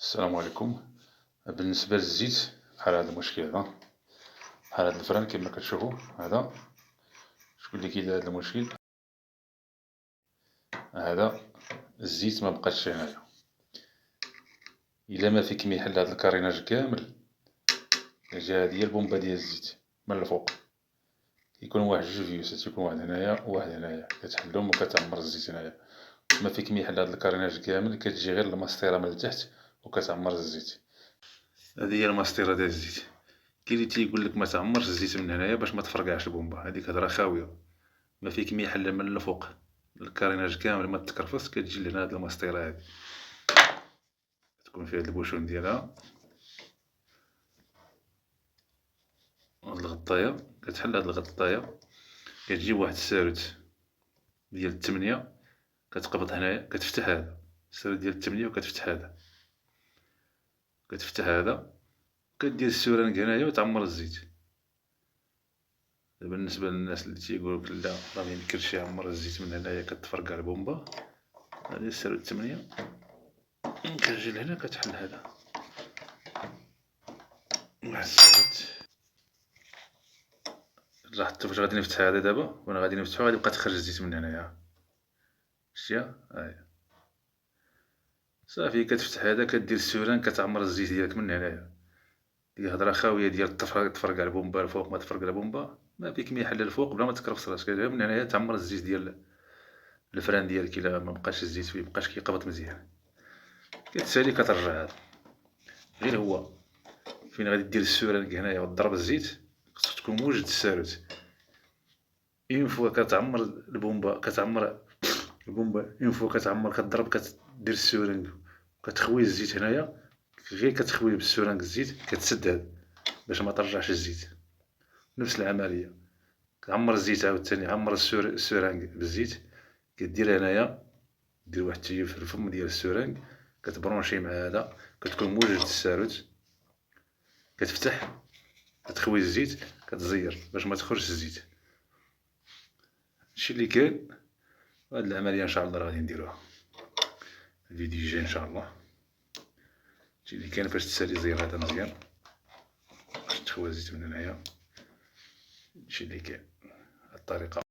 السلام عليكم. بالنسبة للزيت بحال هاد المشكل هذا، بحال هاد الفران كيما كتشوفو هذا، شكون اللي كيدير هاد المشكل؟ هذا الزيت مبقاتش هنايا. إلا ما فيك ميحل هاد الكاريناج كامل، الجهة هادي هي البومبا ديال الزيت من الفوق، كيكون واحد جوج فيوسات، يكون واحد هنايا وواحد هنايا، كتحلهم وكتعمر الزيت هنايا. ما فيك ميحل هاد الكاريناج كامل، كتجي غير المسطرة من التحت وكتعمر الزيت. هادي هي المسطرة ديال الزيت. كاين اللي تيقولك ما تعمرش الزيت من هنايا باش ما تفرقعش البومبا، هاديك هضرة خاوية. ما فيك ميحل من الفوق الكاريناج كامل ما تكرفس، كتجي لهنا هاد المسطرة هادي، تكون فيها هاد البوشون ديالها، هاد الغطاية، كتحل هاد الغطاية، كتجيب واحد الساروت ديال التمنية، كتقبض هنايا، كتفتح هذا الساروت ديال التمنية وكتفتح هذا، كتفتح هذا، كدير السورانك هنايا وتعمر الزيت. بالنسبة للناس اللي تيقولك لا راه ميمكنش يعمر الزيت من هنايا كتفرقع البومبا، هادي الساروت التمنية، كتجي لهنا كتحل هذا واحد الساروت. لاحظتو فاش غادي نفتح هذا دابا وانا غادي نفتحو غادي يبقى تخرج الزيت من هنايا، شتيها؟ هاهي صافي. كتفتح هذا كدير السوران كتعمر الزيت ديالك من هنايا. ديك هضرة خاوية ديال تفرقع البومبا الفوق ما تفرقع البومبا، ما فيك ميحل الفوق بلا ما تكرفس راسك، من هنايا تعمر الزيت ديال الفران ديالك. إلا مبقاش الزيت فيه مبقاش كيقبض مزيان، كتسالي كترجع هذا. غير هو فين غادي دير السورانك هنايا وتضرب الزيت، خصك تكون موجد الساروت. اون فوا كتعمر البومبا، كتعمر البومبا اون فوا كتعمر، كضرب كدير السورانك كتخوي الزيت هنايا، غير كتخوي بالسورانك الزيت كتسد هذا باش ما ترجعش الزيت. نفس العملية، كعمر الزيت عاوتاني، عمر السورانك بالزيت، كدير هنايا دير واحد التيب في الفم ديال السورانك، كتبرونشي مع هذا، كتكون موجد التساروت، كتفتح، كتخوي الزيت، كتزير باش ما تخرجش الزيت. هادشي اللي كاين. هاد العملية ان شاء الله راه غادي نديروها الفيديو الجاي ان شاء الله. هادشي اللي كاين باش تسالي زير هذا مزيان، باش تخوي الزيت من هنايا. هادشي اللي كاين، هاد الطريقة.